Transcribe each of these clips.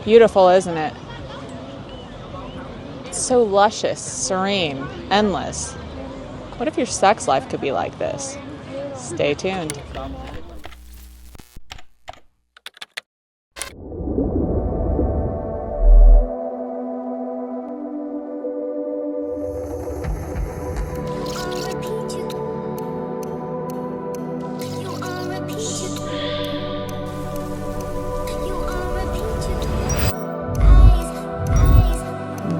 Beautiful, isn't it? It's so luscious, serene, endless. What if your sex life could be like this? Stay tuned.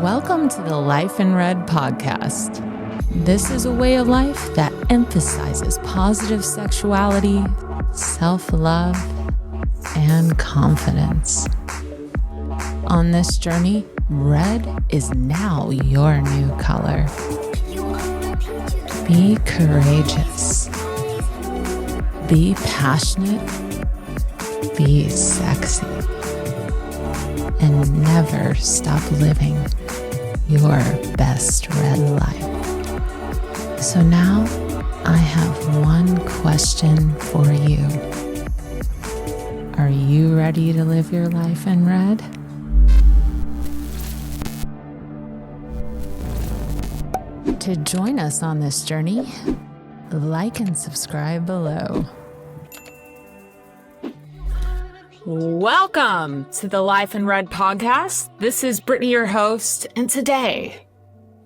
Welcome to the Life in Red podcast. This is a way of life that emphasizes positive sexuality, self-love, and confidence. On this journey, red is now your new color. Be courageous. Be passionate. Be sexy. And never stop living your best red life. So now I have one question for you. Are you ready to live your life in red? To join us on this journey, like and subscribe below. Welcome to the Life in Red podcast. This is Brittany, your host, and today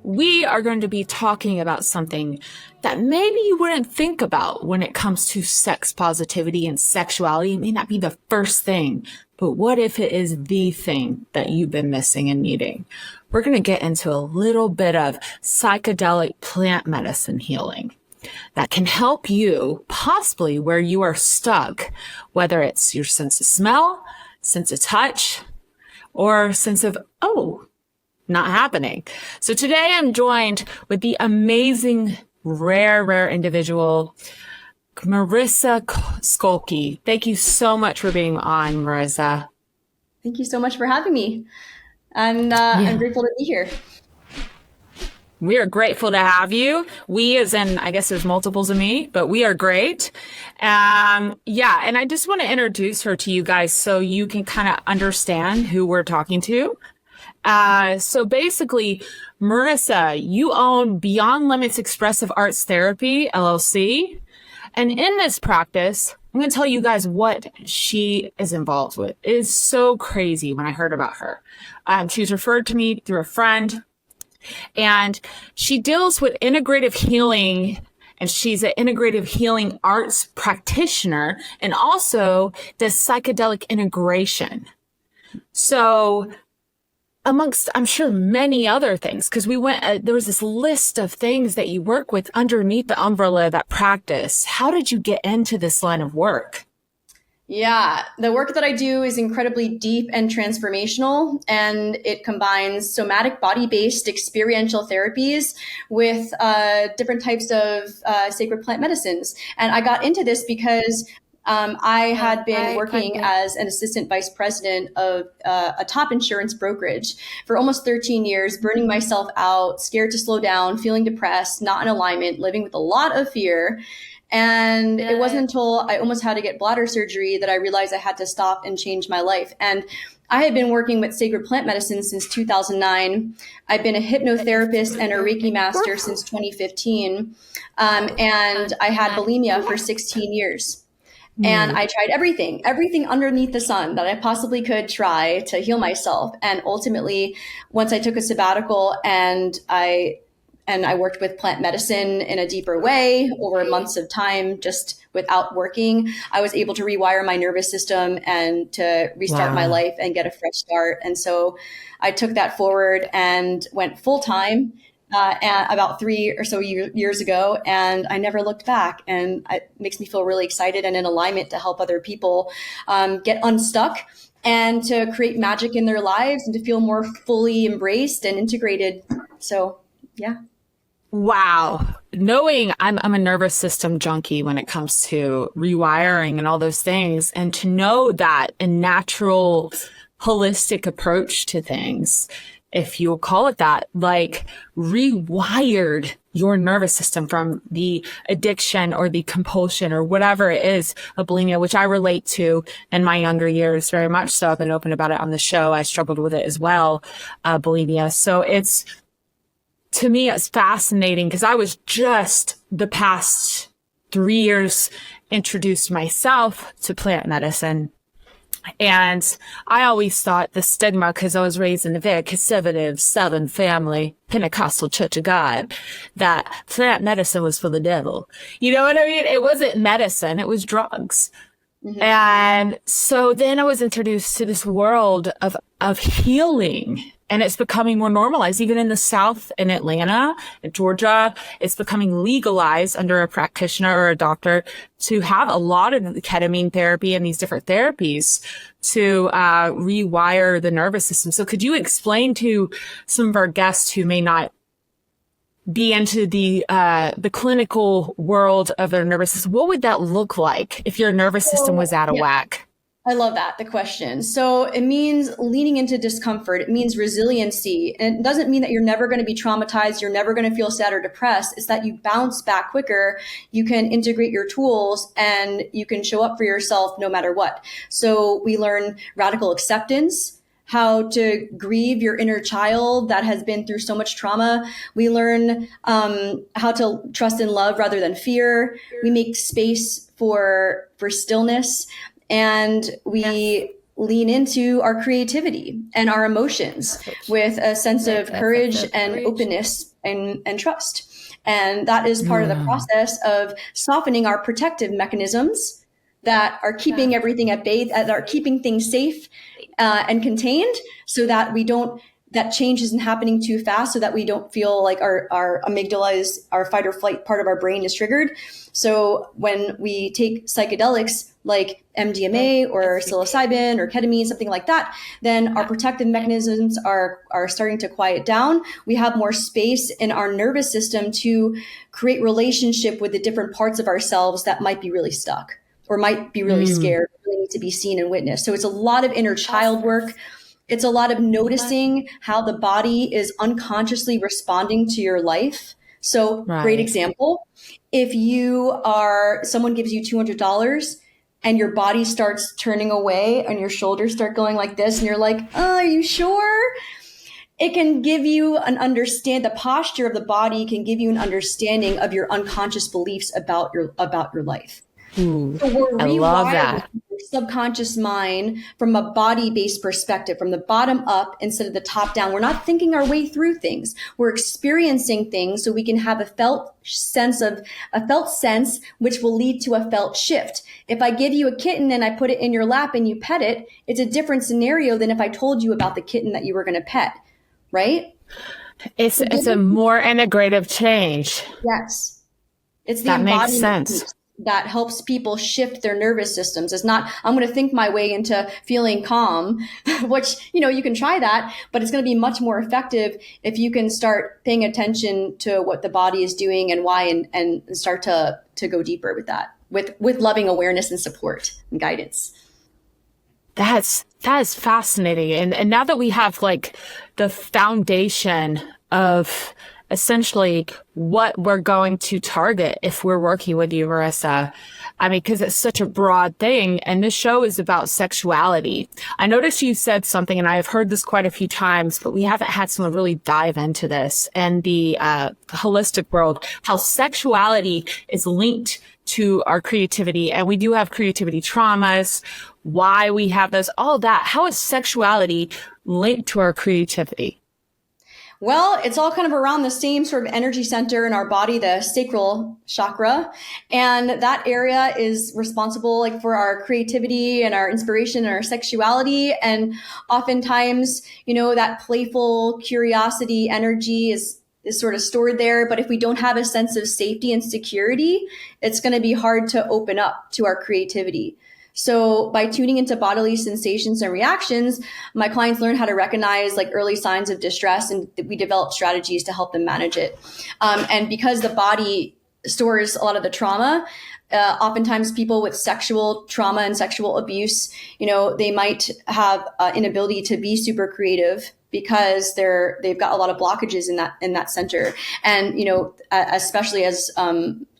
we are going to be talking about something that maybe you wouldn't think about when it comes to sex positivity and sexuality. It may not be the first thing, but what if it is the thing that you've been missing and needing? We're going to get into a little bit of psychedelic plant medicine healing that can help you possibly where you are stuck, whether it's your sense of smell, sense of touch, or sense of, not happening. So today I'm joined with the amazing, rare individual, Marisa Skolky. Thank you so much for being on, Marisa. Thank you so much for having me. And I'm grateful to be here. We are grateful to have you. We, as in, I guess there's multiples of me, but we are great. And I just want to introduce her to you guys so you can kind of understand who we're talking to. So basically, Marisa, you own Beyond Limits Expressive Arts Therapy, LLC. And in this practice, I'm going to tell you guys what she is involved with. It is so crazy when I heard about her. She was referred to me through a friend. And she deals with integrative healing, and she's an integrative healing arts practitioner and also does psychedelic integration. So amongst, I'm sure, many other things, because there was this list of things that you work with underneath the umbrella of that practice. How did you get into this line of work? Yeah, the work that I do is incredibly deep and transformational, and it combines somatic body-based experiential therapies with different types of sacred plant medicines. And I got into this because I had been working as an assistant vice president of a top insurance brokerage for almost 13 years, burning myself out, scared to slow down, feeling depressed, not in alignment, living with a lot of fear. And it wasn't until I almost had to get bladder surgery that I realized I had to stop and change my life. And I had been working with sacred plant medicine since 2009. I've been a hypnotherapist and a Reiki master since 2015. And I had bulimia for 16 years. And I tried everything underneath the sun that I possibly could try to heal myself. And ultimately, once I took a sabbatical and I worked with plant medicine in a deeper way over months of time, just without working, I was able to rewire my nervous system and to restart my life and get a fresh start. And so I took that forward and went full time about 3 or so years ago, and I never looked back. And it makes me feel really excited and in alignment to help other people get unstuck and to create magic in their lives and to feel more fully embraced and integrated. So, yeah. Wow. Knowing I'm a nervous system junkie when it comes to rewiring and all those things, and to know that a natural, holistic approach to things, if you'll call it that, like rewired your nervous system from the addiction or the compulsion or whatever it is of bulimia, which I relate to in my younger years very much so. I've been open about it on the show. I struggled with it as well, bulimia. So to me, it's fascinating because I was just the past 3 years introduced myself to plant medicine. And I always thought the stigma, because I was raised in a very conservative Southern family, Pentecostal Church of God, that plant medicine was for the devil. You know what I mean? It wasn't medicine, it was drugs. Mm-hmm. And so then I was introduced to this world of healing, and it's becoming more normalized. Even in the South, in Atlanta, in Georgia, it's becoming legalized under a practitioner or a doctor to have a lot of ketamine therapy and these different therapies to rewire the nervous system. So could you explain to some of our guests who may not be into the clinical world of their nervous system, what would that look like if your nervous system was out of whack? I love that, the question. So it means leaning into discomfort. It means resiliency. And it doesn't mean that you're never going to be traumatized. You're never going to feel sad or depressed. It's that you bounce back quicker. You can integrate your tools and you can show up for yourself no matter what. So we learn radical acceptance, how to grieve your inner child that has been through so much trauma. We learn how to trust in love rather than fear. We make space for stillness. And we lean into our creativity and our emotions with a sense of courage and openness and trust. And that is part of the process of softening our protective mechanisms that are keeping everything at bay, that are keeping things safe and contained, so that that change isn't happening too fast, so that we don't feel like our amygdala is, our fight or flight part of our brain is triggered. So when we take psychedelics like MDMA or psilocybin or ketamine, something like that, then our protective mechanisms are starting to quiet down. We have more space in our nervous system to create relationship with the different parts of ourselves that might be really stuck or might be really scared, really need to be seen and witnessed. So it's a lot of inner child work. It's a lot of noticing how the body is unconsciously responding to your life. So great example. If someone gives you $200 and your body starts turning away and your shoulders start going like this and you're like, oh, are you sure? It can give you the posture of the body can give you an understanding of your unconscious beliefs about your life. Ooh, so I love that. Your subconscious mind from a body-based perspective, from the bottom up instead of the top down. We're not thinking our way through things. We're experiencing things so we can have a felt sense, which will lead to a felt shift. If I give you a kitten and I put it in your lap and you pet it, it's a different scenario than if I told you about the kitten that you were going to pet, right? It's a more integrative change. Yes. It's the that makes embodiment sense. piece that helps people shift their nervous systems. It's not, I'm going to think my way into feeling calm, which, you can try that, but it's going to be much more effective if you can start paying attention to what the body is doing and why, and start to go deeper with that, with loving awareness and support and guidance. That is fascinating. And now that we have like the foundation of essentially what we're going to target if we're working with you, Marisa. I mean, because it's such a broad thing. And this show is about sexuality. I noticed you said something, and I have heard this quite a few times, but we haven't had someone really dive into this and the holistic world, how sexuality is linked to our creativity. And we do have creativity traumas, why we have those, all that. How is sexuality linked to our creativity? Well, it's all kind of around the same sort of energy center in our body, the sacral chakra. And that area is responsible for our creativity and our inspiration and our sexuality. And oftentimes, that playful curiosity energy is sort of stored there. But if we don't have a sense of safety and security, it's going to be hard to open up to our creativity. So by tuning into bodily sensations and reactions, my clients learn how to recognize early signs of distress, and we develop strategies to help them manage it. And because the body stores a lot of the trauma. Oftentimes people with sexual trauma and sexual abuse, they might have inability to be super creative because they've got a lot of blockages in that center. And, especially as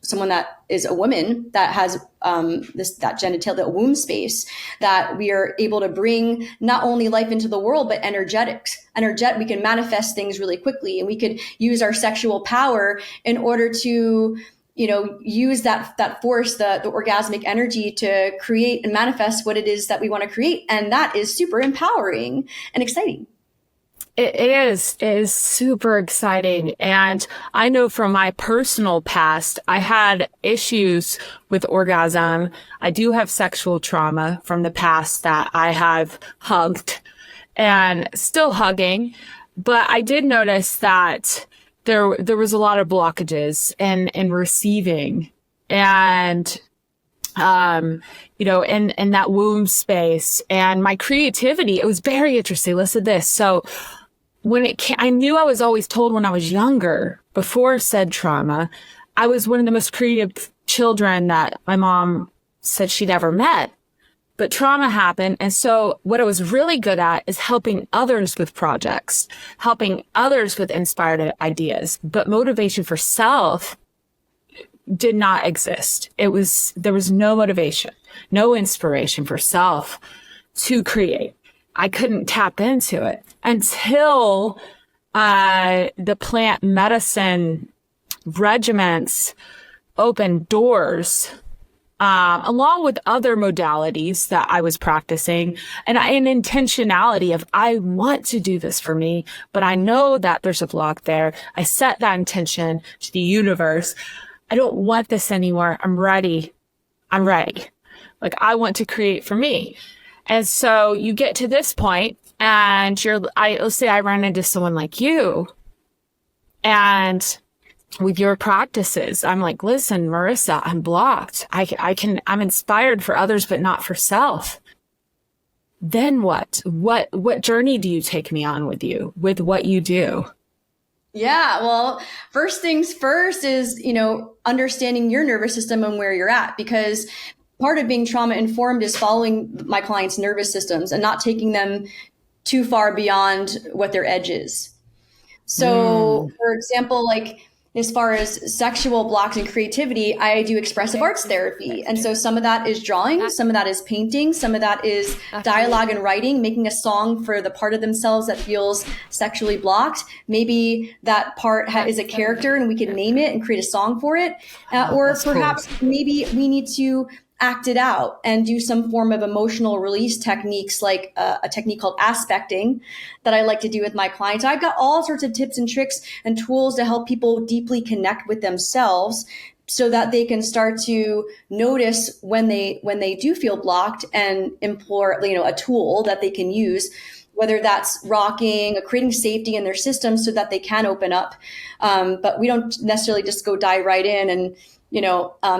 someone that is a woman that has that genital, that womb space, that we are able to bring not only life into the world, but we can manifest things really quickly, and we could use our sexual power in order to use that force, the orgasmic energy, to create and manifest what it is that we want to create. And that is super empowering and exciting. It is super exciting. And I know from my personal past, I had issues with orgasm. I do have sexual trauma from the past that I have hugged and still hugging. But I did notice that there was a lot of blockages in receiving, and in that womb space, and my creativity. It was very interesting. Listen to this. So I knew I was always told when I was younger, before said trauma, I was one of the most creative children that my mom said she'd ever met. But trauma happened. And so what I was really good at is helping others with projects, helping others with inspired ideas. But motivation for self did not exist. There was no motivation, no inspiration for self to create. I couldn't tap into it until the plant medicine regimens opened doors, along with other modalities that I was practicing, and an intentionality of, I want to do this for me, but I know that there's a block there. I set that intention to the universe. I don't want this anymore. I'm ready. Like, I want to create for me. And so you get to this point, and let's say I run into someone like you, and with your practices, I'm like, listen, Marisa, I'm blocked. I'm inspired for others, but not for self. Then what? What journey do you take me on with you, with what you do? Yeah, well, first things first is, understanding your nervous system and where you're at, because part of being trauma informed is following my clients' nervous systems and not taking them too far beyond what their edge is. So, for example, like, as far as sexual blocks and creativity, I do expressive arts therapy. And so some of that is drawing, some of that is painting, some of that is dialogue and writing, making a song for the part of themselves that feels sexually blocked. Maybe that part is a character and we can name it and create a song for it. Or perhaps maybe we need to act it out and do some form of emotional release techniques, like a technique called aspecting that I like to do with my clients. I've got all sorts of tips and tricks and tools to help people deeply connect with themselves so that they can start to notice when they do feel blocked and implore, a tool that they can use, whether that's rocking or creating safety in their system so that they can open up. But we don't necessarily just go dive right in and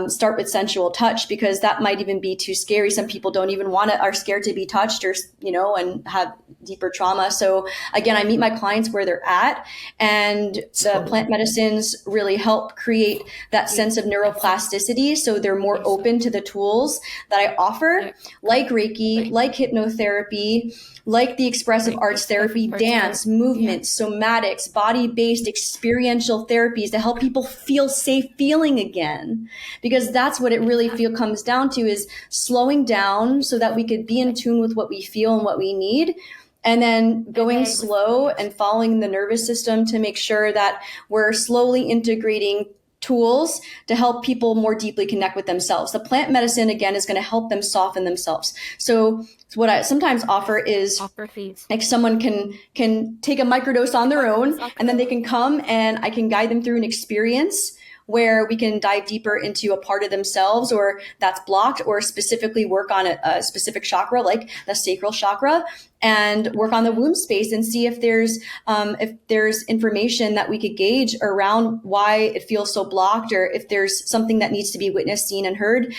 start with sensual touch, because that might even be too scary. Some people don't even are scared to be touched, or, and have deeper trauma. So again, I meet my clients where they're at, and the plant medicines really help create that sense of neuroplasticity. So they're more open to the tools that I offer, like Reiki, like hypnotherapy, like the expressive arts therapy, dance, movement, somatics, body-based experiential therapies to help people feel safe feeling again. Because that's what it really comes down to, is slowing down so that we could be in tune with what we feel and what we need. And then going slow and following the nervous system to make sure that we're slowly integrating tools to help people more deeply connect with themselves. The plant medicine, again, is going to help them soften themselves. So what I sometimes offer is, like, someone can take a microdose on their own, and then they can come and I can guide them through an experience where we can dive deeper into a part of themselves or that's blocked, or specifically work on a specific chakra, like the sacral chakra, and work on the womb space and see if there's information that we could gauge around why it feels so blocked, or if there's something that needs to be witnessed, seen, and heard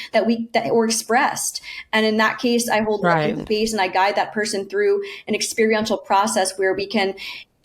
or expressed. And in that case, I hold space and I guide that person through an experiential process where we can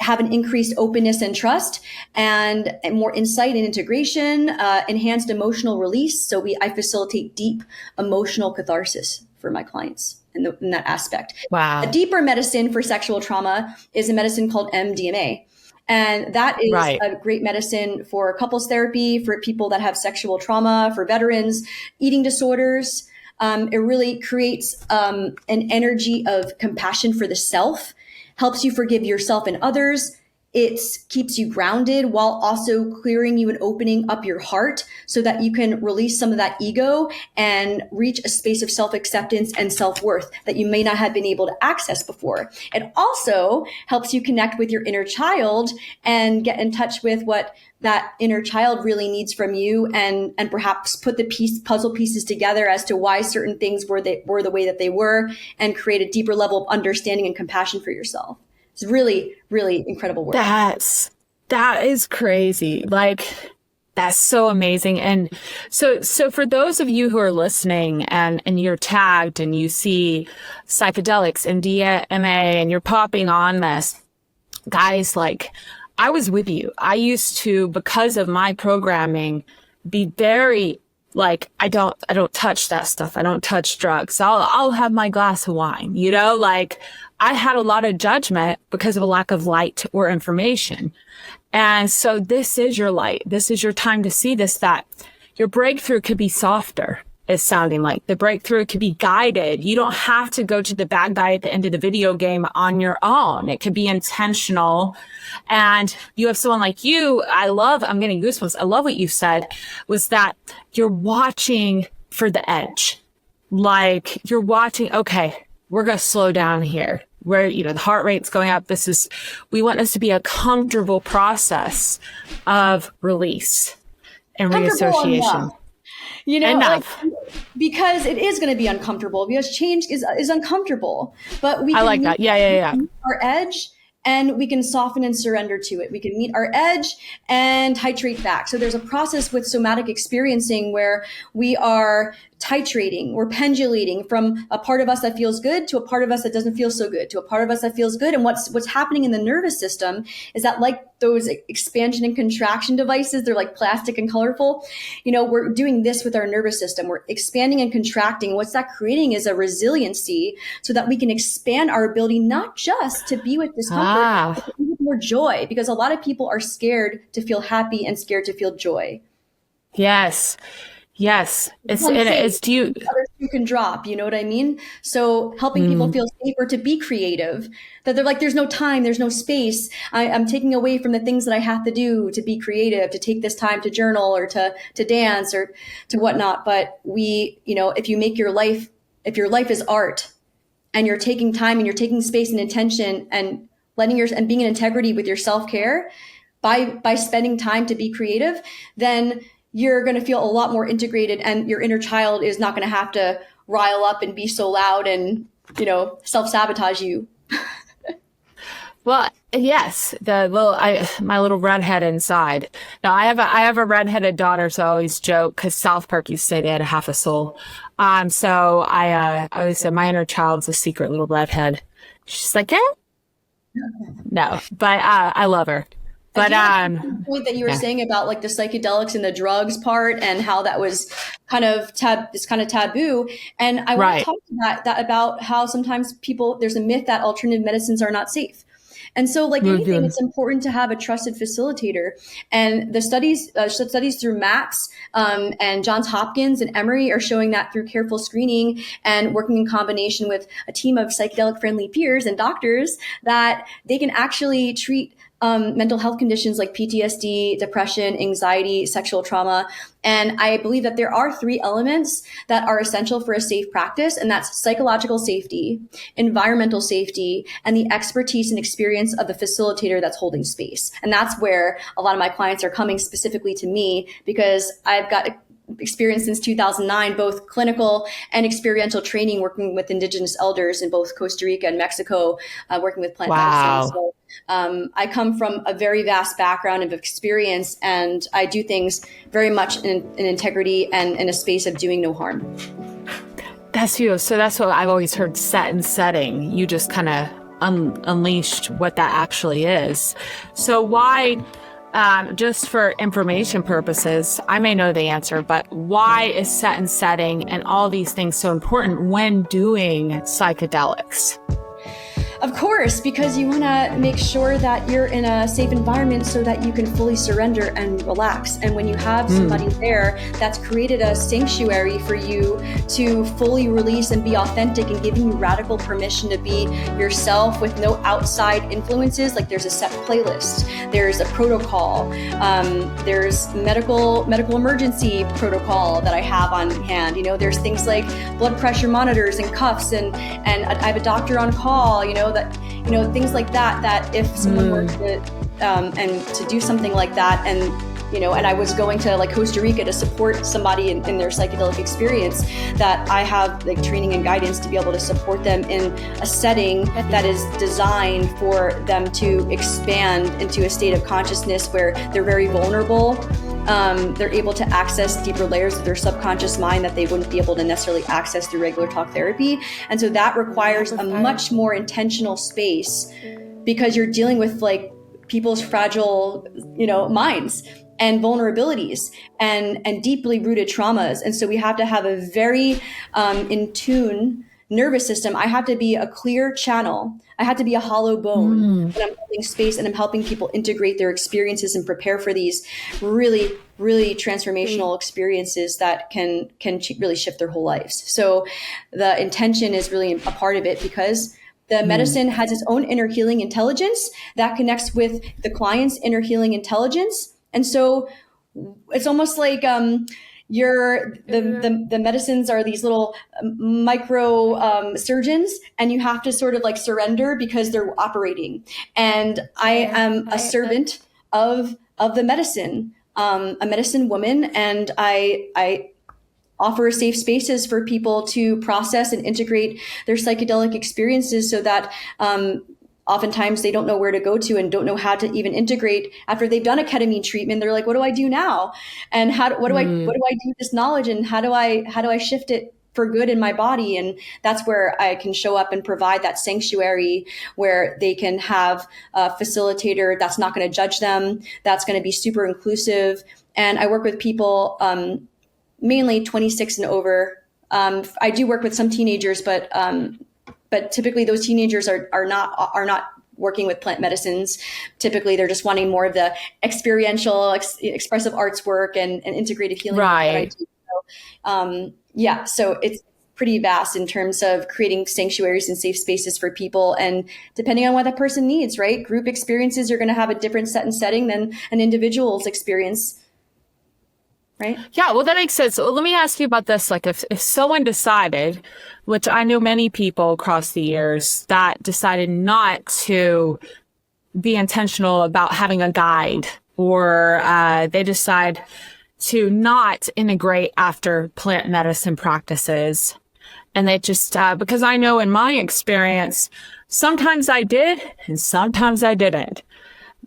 have an increased openness and trust, and more insight and integration, enhanced emotional release. So I facilitate deep emotional catharsis for my clients in that aspect. Wow. A deeper medicine for sexual trauma is a medicine called MDMA. And that is Right. a great medicine for couples therapy, for people that have sexual trauma, for veterans, eating disorders. It really creates an energy of compassion for the self, helps you forgive yourself and others. It keeps you grounded while also clearing you and opening up your heart so that you can release some of that ego and reach a space of self-acceptance and self-worth that you may not have been able to access before. It also helps you connect with your inner child and get in touch with what that inner child really needs from you, and perhaps put the puzzle pieces together as to why certain things were the way that they were, and create a deeper level of understanding and compassion for yourself. It's really, really incredible work. That is crazy. Like, that's so amazing. And so for those of you who are listening and you're tagged and you see psychedelics and MDMA and you're popping on this, guys, like, I was with you. I used to, because of my programming, be very like, I don't touch that stuff. I don't touch drugs. I'll have my glass of wine, like I had a lot of judgment because of a lack of light or information. And so this is your light. This is your time to see this, that your breakthrough could be softer. Is sounding like the breakthrough could be guided. You don't have to go to the bad guy at the end of the video game on your own. It could be intentional. And you have someone like you. I'm getting goosebumps. I love what you said, was that you're watching for the edge. Like, you're watching, okay, we're going to slow down here. Where, the heart rate's going up. We want this to be a comfortable process of release and reassociation. Enough. Because it is going to be uncomfortable, because change is uncomfortable, but we can like that. Yeah. Meet our edge, and we can soften and surrender to it. We can meet our edge and titrate back. So there's a process with somatic experiencing where we are titrating, we're pendulating from a part of us that feels good to a part of us that doesn't feel so good, to a part of us that feels good. And what's happening in the nervous system is that, like those expansion and contraction devices, they're like plastic and colorful. We're doing this with our nervous system. We're expanding and contracting. What's that creating is a resiliency so that we can expand our ability, not just to be with discomfort, but to be with more joy, because a lot of people are scared to feel happy and scared to feel joy. Yes. It's you. Others you can drop, you know what I mean? So helping people feel safer to be creative, that they're like, there's no time, there's no space. I'm taking away from the things that I have to do to be creative, to take this time to journal or to dance or to whatnot. But if your life is art, and you're taking time and you're taking space and intention and and being in integrity with your self-care by spending time to be creative, then you're going to feel a lot more integrated, and your inner child is not going to have to rile up and be so loud and, self-sabotage you. Well, yes, my little redhead inside. Now I have a redheaded daughter, so I always joke, because South Park used to say they had a half a soul. So I always say my inner child's a secret little redhead. She's like, no, but I love her. But the point that you were saying about like the psychedelics and the drugs part, and how that was kind of taboo. And I want to talk to that about how sometimes there's a myth that alternative medicines are not safe. And so, like anything, it's important to have a trusted facilitator. And the studies through Max and Johns Hopkins and Emory are showing that through careful screening and working in combination with a team of psychedelic-friendly peers and doctors, that they can actually treat mental health conditions like PTSD, depression, anxiety, sexual trauma. And I believe that there are 3 elements that are essential for a safe practice, and that's psychological safety, environmental safety, and the expertise and experience of the facilitator that's holding space. And that's where a lot of my clients are coming specifically to me, because I've got experience since 2009, both clinical and experiential training, working with indigenous elders in both Costa Rica and Mexico, working with plant medicine. So I come from a very vast background of experience, and I do things very much in integrity and in a space of doing no harm. That's you. So that's what I've always heard, set and setting. You just kind of unleashed what that actually is. So why, just for information purposes, I may know the answer, but why is set and setting and all these things so important when doing psychedelics? Of course, because you want to make sure that you're in a safe environment so that you can fully surrender and relax. And when you have somebody there that's created a sanctuary for you to fully release and be authentic and giving you radical permission to be yourself with no outside influences, like there's a set playlist, there's a protocol, there's medical emergency protocol that I have on hand. You know, there's things like blood pressure monitors and cuffs, and I have a doctor on call, things like that, that if someone were to do something like that, and I was going to like Costa Rica to support somebody in their psychedelic experience, that I have like training and guidance to be able to support them in a setting that is designed for them to expand into a state of consciousness where they're very vulnerable. They're able to access deeper layers of their subconscious mind that they wouldn't be able to necessarily access through regular talk therapy. And so that requires a much more intentional space, because you're dealing with like people's fragile, minds and vulnerabilities and deeply rooted traumas. And so we have to have a very in tune nervous system. I have to be a clear channel. I have to be a hollow bone. And I'm holding space, and I'm helping people integrate their experiences and prepare for these really, really transformational experiences that can really shift their whole lives. So the intention is really a part of it, because the medicine has its own inner healing intelligence that connects with the client's inner healing intelligence. And so it's almost like the medicines are these little micro surgeons, and you have to sort of like surrender because they're operating. And I am a servant of the medicine, a medicine woman, and I offer safe spaces for people to process and integrate their psychedelic experiences, so that oftentimes they don't know where to go to and don't know how to even integrate after they've done a ketamine treatment. They're like, what do I do now? And what do I do with this knowledge? And how do I shift it for good in my body? And that's where I can show up and provide that sanctuary where they can have a facilitator that's not going to judge them, that's going to be super inclusive. And I work with people, mainly 26 and over. I do work with some teenagers, but typically those teenagers are not working with plant medicines. Typically, they're just wanting more of the experiential, expressive arts work and integrative healing that I do. So, so it's pretty vast in terms of creating sanctuaries and safe spaces for people. And depending on what that person needs, right? Group experiences are going to have a different set and setting than an individual's experience. Right? Yeah, well, that makes sense. Well, let me ask you about this. Like if someone decided, which I know many people across the years that decided not to be intentional about having a guide, or they decide to not integrate after plant medicine practices. And they just, because I know in my experience, sometimes I did and sometimes I didn't.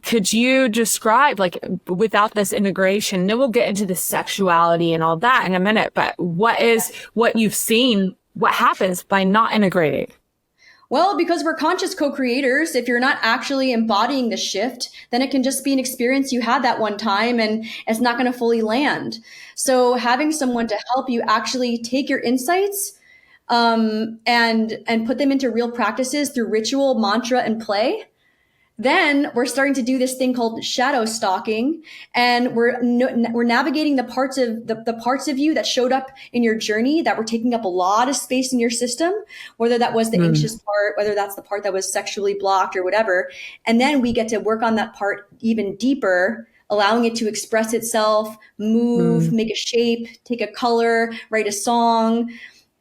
Could you describe, like, without this integration, then we'll get into the sexuality and all that in a minute, but what you've seen, what happens by not integrating? Well, because we're conscious co-creators, if you're not actually embodying the shift, then it can just be an experience you had that one time and it's not going to fully land. So having someone to help you actually take your insights and put them into real practices through ritual, mantra, and play. Then we're starting to do this thing called shadow stalking, and we're navigating the parts of you that showed up in your journey that were taking up a lot of space in your system, whether that was the anxious part, whether that's the part that was sexually blocked or whatever. And then we get to work on that part even deeper, allowing it to express itself, move, make a shape, take a color, write a song,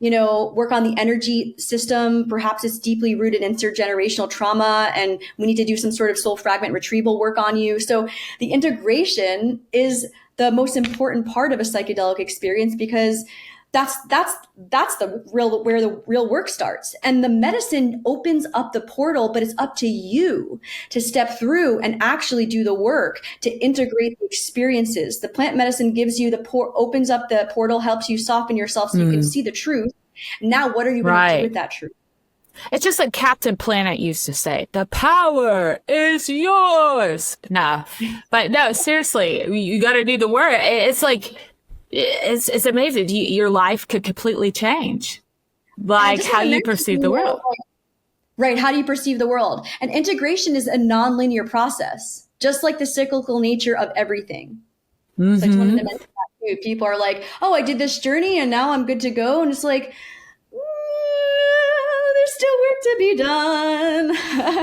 work on the energy system. Perhaps it's deeply rooted in intergenerational trauma, and we need to do some sort of soul fragment retrieval work on you. So the integration is the most important part of a psychedelic experience, because that's where the real work starts. And the medicine opens up the portal, but it's up to you to step through and actually do the work to integrate the experiences. The plant medicine gives you opens up the portal, helps you soften yourself so you can see the truth. Now, what are you going to do with that truth? It's just like Captain Planet used to say, the power is yours. No, but no, seriously, you got to do the work. It's like, it's amazing. Your life could completely change, like how you perceive the world. Right. How do you perceive the world? And integration is a nonlinear process, just like the cyclical nature of everything. Mm-hmm. So I just wanted to mention that too. People are like, oh, I did this journey and now I'm good to go. And it's like, there's still work to be done.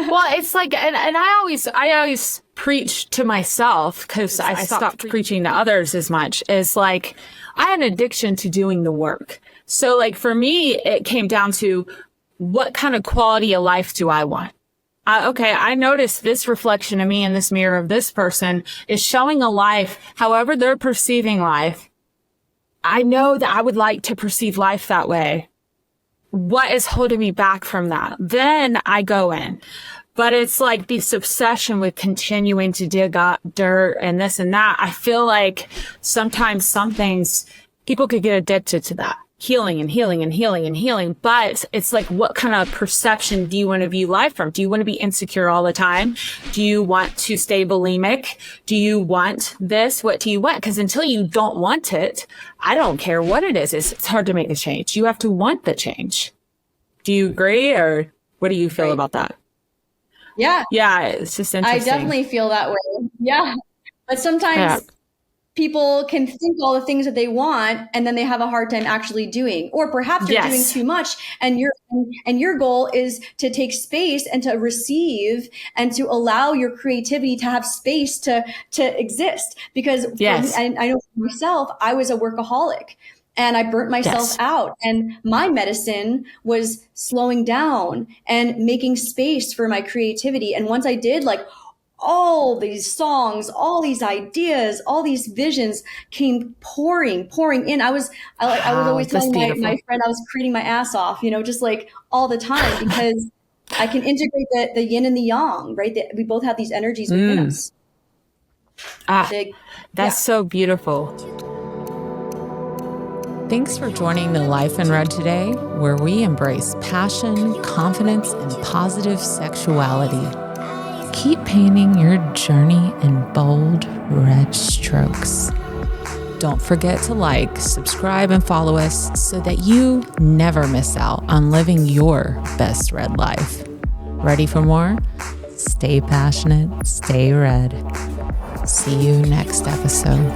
Well, it's like, and I always preach to myself, because I stopped preaching to others as much. It's like, I had an addiction to doing the work. So like for me, it came down to, what kind of quality of life do I want? Okay, I noticed this reflection of me in this mirror of this person is showing a life, however they're perceiving life. I know that I would like to perceive life that way. What is holding me back from that? Then I go in. But it's like this obsession with continuing to dig up dirt and this and that. I feel like sometimes some things, people could get addicted to that. Healing and healing and healing and healing. But it's like, what kind of perception do you want to view life from? Do you want to be insecure all the time? Do you want to stay bulimic? Do you want this? What do you want? Because until you don't want it, I don't care what it is. It's hard to make the change. You have to want the change. Do you agree? Or what do you feel about that? Yeah. Yeah. It's just interesting. I definitely feel that way. Yeah. But sometimes people can think all the things that they want, and then they have a hard time actually doing, or perhaps you're doing too much, and your goal is to take space and to receive and to allow your creativity to have space to exist. Because I know for myself, I was a workaholic and I burnt myself out, and my medicine was slowing down and making space for my creativity. And once I did, like, all these songs, all these ideas, all these visions came pouring in. I was always telling my friend I was creating my ass off, just like all the time, because I can integrate the yin and the yang, right? We both have these energies within us. That's so beautiful. Thanks for joining the Life in Red today, where we embrace passion, confidence, and positive sexuality. Keep painting your journey in bold red strokes. Don't forget to like, subscribe, and follow us so that you never miss out on living your best red life. Ready for more? Stay passionate, stay red. See you next episode.